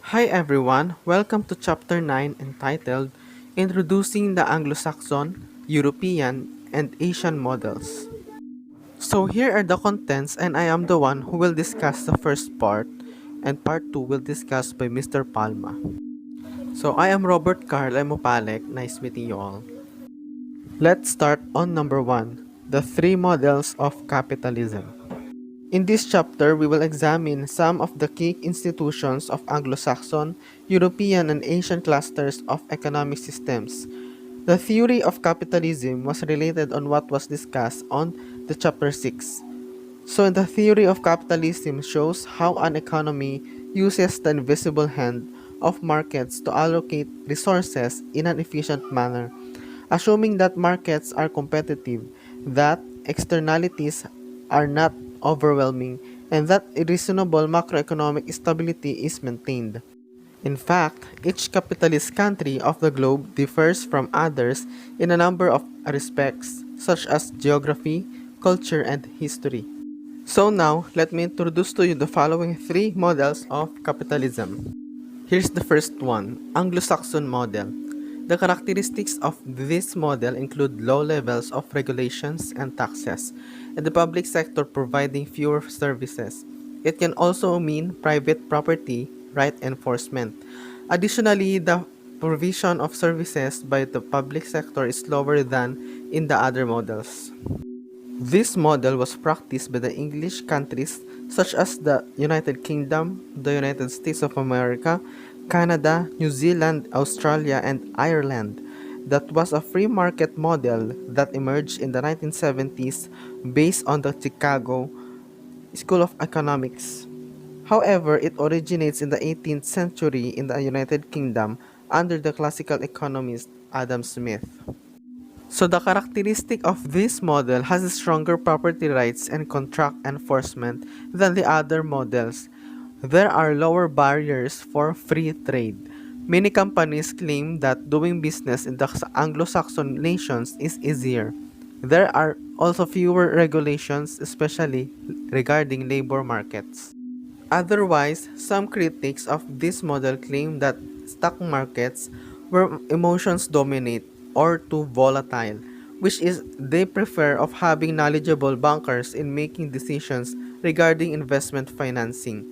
Hi everyone, welcome to Chapter 9 entitled Introducing the Anglo-Saxon, European, and Asian Models. So here are the contents and I am the one who will discuss the first part and part 2 will discuss by Mr. Palma. So I am Robert Carl Mopalek, nice meeting you all. Let's start on number 1, the three models of capitalism. In this chapter, we will examine some of the key institutions of Anglo-Saxon, European, and Asian clusters of economic systems. The theory of capitalism was related on what was discussed on the chapter 6. So, the theory of capitalism shows how an economy uses the invisible hand of markets to allocate resources in an efficient manner, assuming that markets are competitive, that externalities are not overwhelming, and that reasonable macroeconomic stability is maintained. In fact, each capitalist country of the globe differs from others in a number of respects, such as geography, culture, and history. So now, let me introduce to you the following three models of capitalism. Here's the first one, Anglo-Saxon model. The characteristics of this model include low levels of regulations and taxes, and the public sector providing fewer services. It can also mean private property right enforcement. Additionally, the provision of services by the public sector is lower than in the other models. This model was practiced by the English countries such as the United Kingdom, the United States of America, Canada, New Zealand, Australia, and Ireland. That was a free market model that emerged in the 1970s based on the Chicago School of Economics. However, it originates in the 18th century in the United Kingdom under the classical economist Adam Smith. So the characteristic of this model has stronger property rights and contract enforcement than the other models. There are lower barriers for free trade. Many companies claim that doing business in the Anglo-Saxon nations is easier. There are also fewer regulations, especially regarding labor markets. Otherwise, some critics of this model claim that stock markets where emotions dominate or too volatile, which is they prefer of having knowledgeable bankers in making decisions regarding investment financing,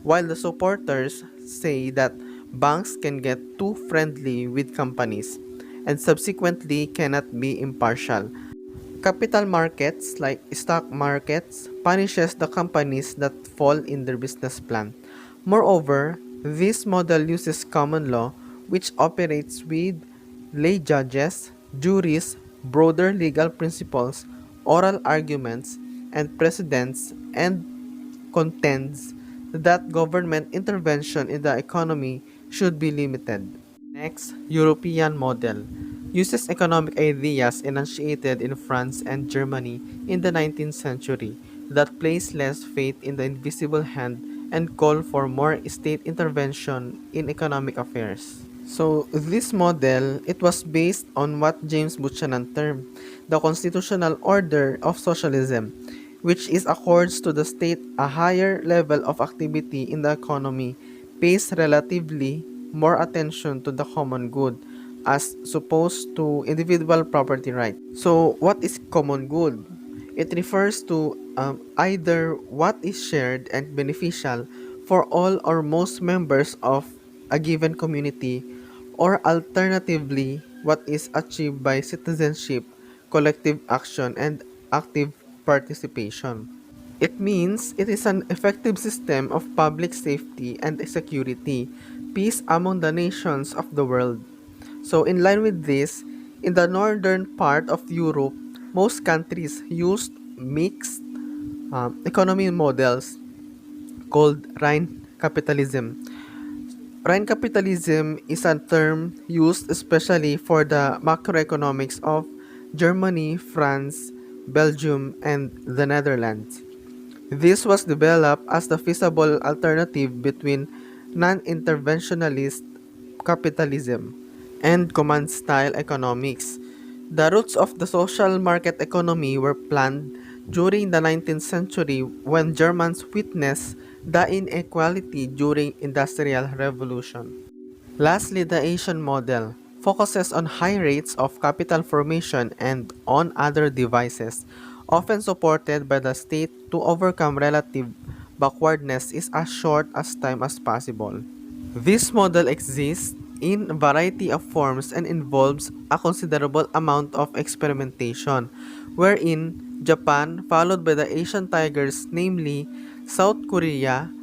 while the supporters say that banks can get too friendly with companies and subsequently cannot be impartial. Capital markets, like stock markets, punishes the companies that fall in their business plan. Moreover, this model uses common law, which operates with lay judges, juries, broader legal principles, oral arguments, and precedents, and contends that government intervention in the economy should be limited. Next, European model uses economic ideas enunciated in France and Germany in the 19th century that place less faith in the invisible hand and call for more state intervention in economic affairs. So this model, it was based on what James Buchanan termed the constitutional order of socialism, which is accords to the state a higher level of activity in the economy, pays relatively more attention to the common good as opposed to individual property right. So what is common good? It refers to either what is shared and beneficial for all or most members of a given community, or alternatively, what is achieved by citizenship, collective action, and active participation. It means it is an effective system of public safety and security, peace among the nations of the world. So, in line with this, in the northern part of Europe, most countries used mixed economy models called Rhine capitalism. Rhine capitalism is a term used especially for the macroeconomics of Germany, France, Belgium, and the Netherlands. This was developed as the feasible alternative between non-interventionalist capitalism and command-style economics. The roots of the social market economy were planned during the 19th century when Germans witnessed the inequality during Industrial Revolution. Lastly, the Asian model focuses on high rates of capital formation and on other devices, often supported by the state to overcome relative backwardness is as short as time as possible. This model exists in a variety of forms and involves a considerable amount of experimentation, wherein Japan, followed by the Asian tigers, namely South Korea,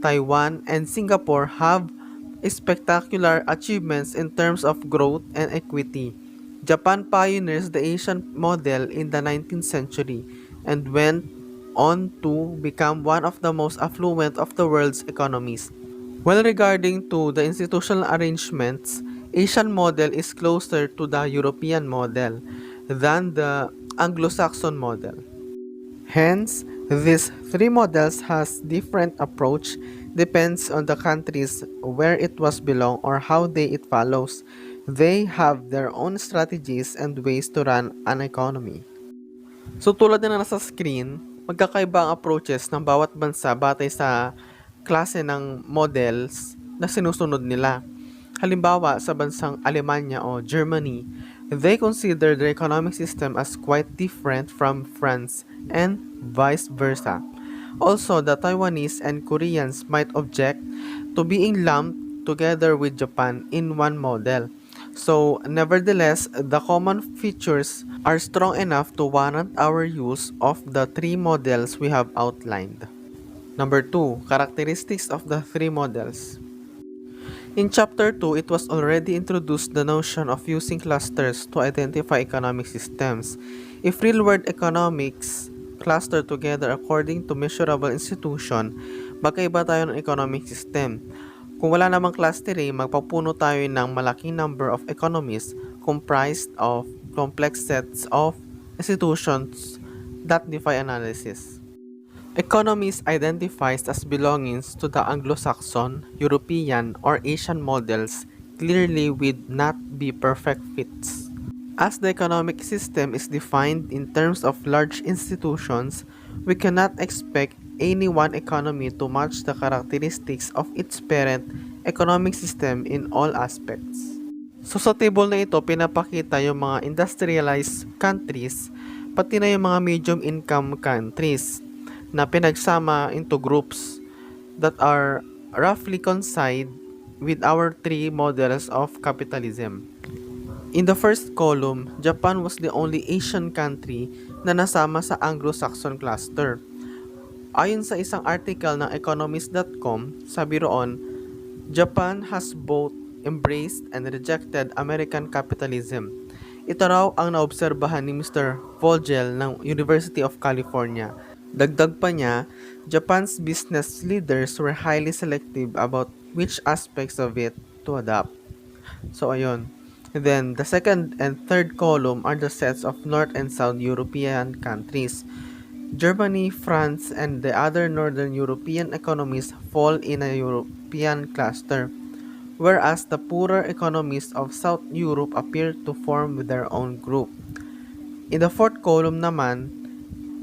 Taiwan, and Singapore, have spectacular achievements in terms of growth and equity. Japan pioneers the Asian model in the 19th century and went on to become one of the most affluent of the world's economies. Well, regarding to the institutional arrangements, Asian model is closer to the European model than the Anglo-Saxon model. Hence, these three models has different approach depends on the countries where it was belong or how they it follows. They have their own strategies and ways to run an economy. So tulad na nasa screen, magkakaiba ang approaches ng bawat bansa batay sa klase ng models na sinusunod nila. Halimbawa, sa bansang Alemanya o Germany, they consider their economic system as quite different from France and vice versa. Also, the Taiwanese and Koreans might object to being lumped together with Japan in one model. So, nevertheless, the common features are strong enough to warrant our use of the three models we have outlined. Number 2, characteristics of the three models. In Chapter 2, it was already introduced the notion of using clusters to identify economic systems. If real-world economics cluster together according to measurable institution, magkaiba tayo ng economic system. Kung wala namang clustering, magpapuno tayo ng malaking number of economies comprised of complex sets of institutions that defy analysis. Economies identified as belongings to the Anglo-Saxon, European, or Asian models clearly would not be perfect fits. As the economic system is defined in terms of large institutions, we cannot expect any one economy to match the characteristics of its parent economic system in all aspects. So sa table na ito, pinapakita yung mga industrialized countries, pati na yung mga medium income countries na pinagsama into groups that are roughly coincide with our three models of capitalism. In the first column, Japan was the only Asian country na nasama sa Anglo-Saxon cluster. Ayon sa isang article ng economist.com, sabi roon, Japan has both embraced and rejected American capitalism. Ito raw ang naobserbahan ni Mr. Vogel ng University of California. Dagdag pa niya, Japan's business leaders were highly selective about which aspects of it to adopt. So ayun. Then, the second and third column are the sets of North and South European countries. Germany, France, and the other Northern European economies fall in a European cluster, whereas the poorer economies of South Europe appear to form their own group. In the fourth column naman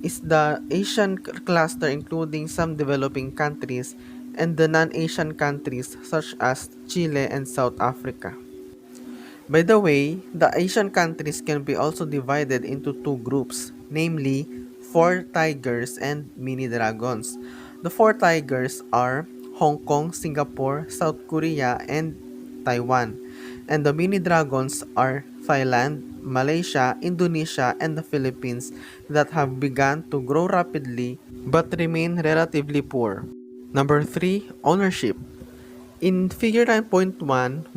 is the Asian cluster including some developing countries and the non-Asian countries such as Chile and South Africa. By the way, the Asian countries can be also divided into two groups, namely Four Tigers and Mini Dragons. The Four Tigers are Hong Kong, Singapore, South Korea, and Taiwan. And the Mini Dragons are Thailand, Malaysia, Indonesia, and the Philippines that have begun to grow rapidly but remain relatively poor. Number 3, ownership. In figure 9.1,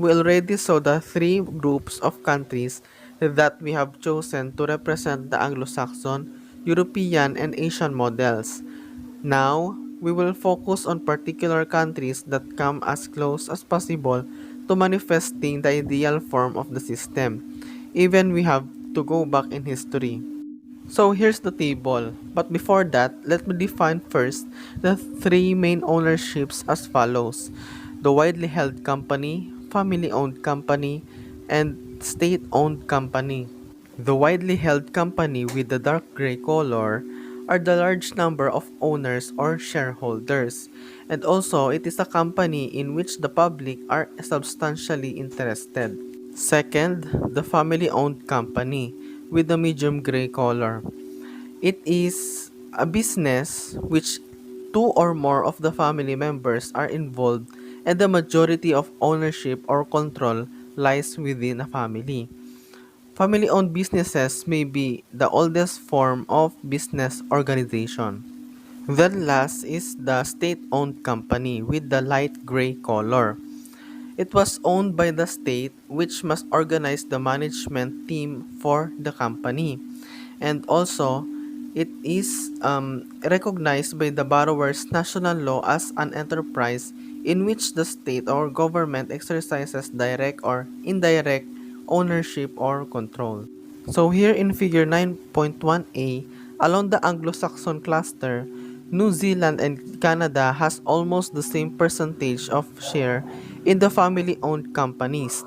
we already saw the three groups of countries that we have chosen to represent the Anglo-Saxon, European, and Asian models. Now, we will focus on particular countries that come as close as possible to manifesting the ideal form of the system, even we have to go back in history. So here's the table, but before that, let me define first the three main ownerships as follows: the widely held company, family-owned company, and state-owned company. The widely held company with the dark gray color are the large number of owners or shareholders, And also, it is a company in which the public are substantially interested. Second, the family-owned company with the medium gray color. It is a business which two or more of the family members are involved and the majority of ownership or control lies within a family. Family-owned businesses may be the oldest form of business organization. Then last is the state-owned company with the light gray color. It was owned by the state which must organize the management team for the company. And also, it is recognized by the borrower's national law as an enterprise in which the state or government exercises direct or indirect ownership or control. So here in figure 9.1a, along the Anglo-Saxon cluster, New Zealand and Canada has almost the same percentage of share in the family-owned companies.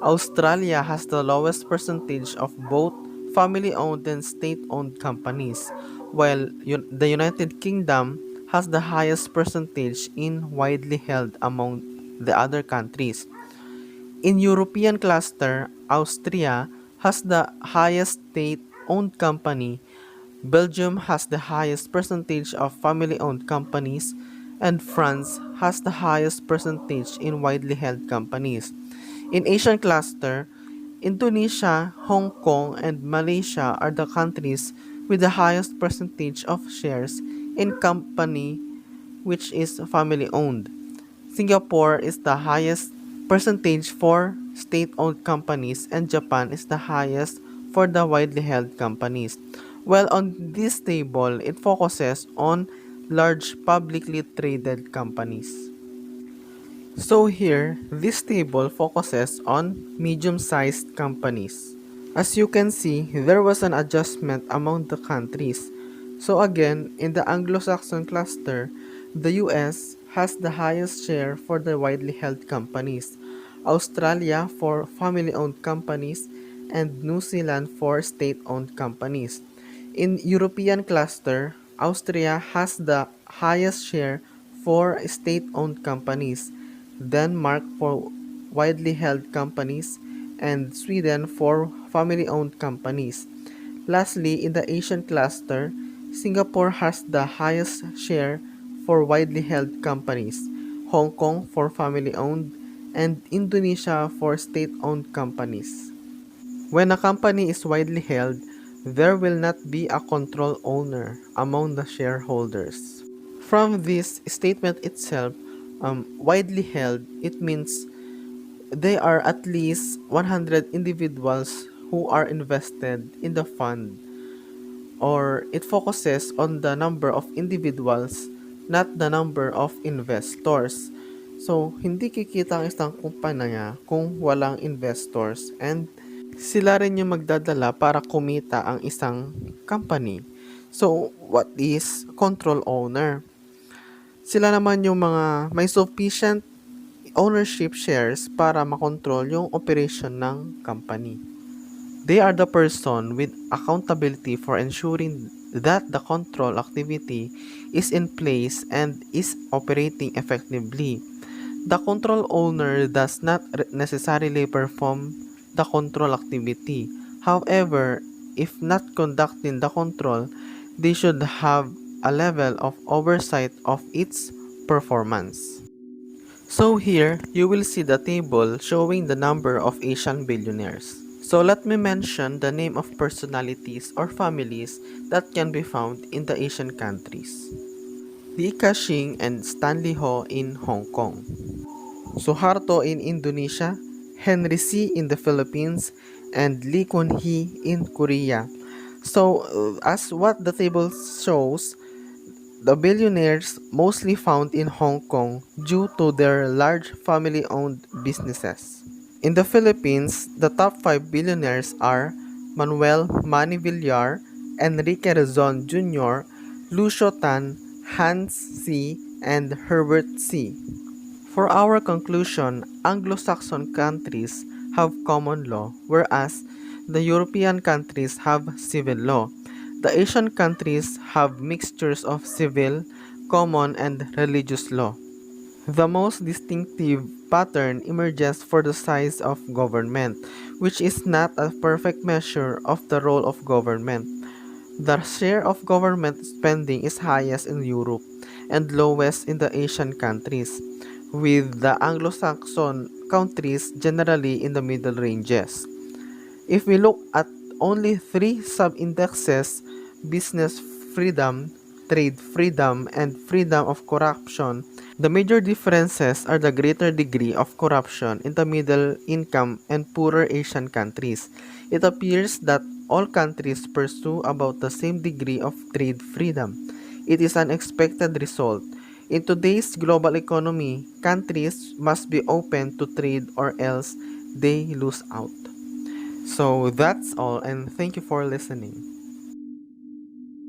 Australia has the lowest percentage of both family-owned and state-owned companies, while the United Kingdom has the highest percentage in widely held among the other countries. In European cluster, Austria has the highest state-owned company, Belgium has the highest percentage of family-owned companies, and France has the highest percentage in widely held companies. In Asian cluster, Indonesia, Hong Kong, and Malaysia are the countries with the highest percentage of shares in company which is family-owned. Singapore is the highest percentage for state-owned companies and Japan is the highest for the widely held companies. Well, on this table, it focuses on large publicly traded companies. So here, this table focuses on medium-sized companies. As you can see, there was an adjustment among the countries. So again, in the Anglo-Saxon cluster, the US has the highest share for the widely held companies, Australia for family-owned companies, and New Zealand for state-owned companies. In European cluster, Austria has the highest share for state-owned companies, Denmark for widely held companies, and Sweden for family-owned companies. Lastly, in the Asian cluster, Singapore has the highest share for widely held companies, Hong Kong for family-owned, and Indonesia for state-owned companies. When a company is widely held, there will not be a control owner among the shareholders. From this statement itself, widely held, it means they are at least 100 individuals who are invested in the fund, or it focuses on the number of individuals, not the number of investors. So, hindi kikita ang isang kumpanya kung walang investors and sila rin yung magdadala para kumita ang isang company. So, what is control owner? Sila naman yung mga may sufficient ownership shares para makontrol yung operation ng company. They are the person with accountability for ensuring that the control activity is in place and is operating effectively. The control owner does not necessarily perform the control activity. However, if not conducting the control, they should have a level of oversight of its performance. So here, you will see the table showing the number of Asian billionaires. So let me mention the name of personalities or families that can be found in the Asian countries. Li Ka-shing and Stanley Ho in Hong Kong. Suharto in Indonesia, Henry C. in the Philippines, and Lee Kun-hee in Korea. So, as what the table shows, the billionaires mostly found in Hong Kong due to their large family-owned businesses. In the Philippines, the top 5 billionaires are Manuel Manny Villar, Enrique Rezon Jr., Lucio Tan, Hans C., and Herbert C. For our conclusion, Anglo-Saxon countries have common law, whereas the European countries have civil law. The Asian countries have mixtures of civil, common, and religious law. The most distinctive pattern emerges for the size of government, which is not a perfect measure of the role of government. The share of government spending is highest in Europe and lowest in the Asian countries, with the Anglo-Saxon countries generally in the middle ranges. If we look at only three sub-indexes, business freedom, trade freedom, and freedom of corruption, the major differences are the greater degree of corruption in the middle income and poorer Asian countries. It appears that all countries pursue about the same degree of trade freedom. It is an expected result. In today's global economy, countries must be open to trade or else they lose out. So that's all, and thank you for listening.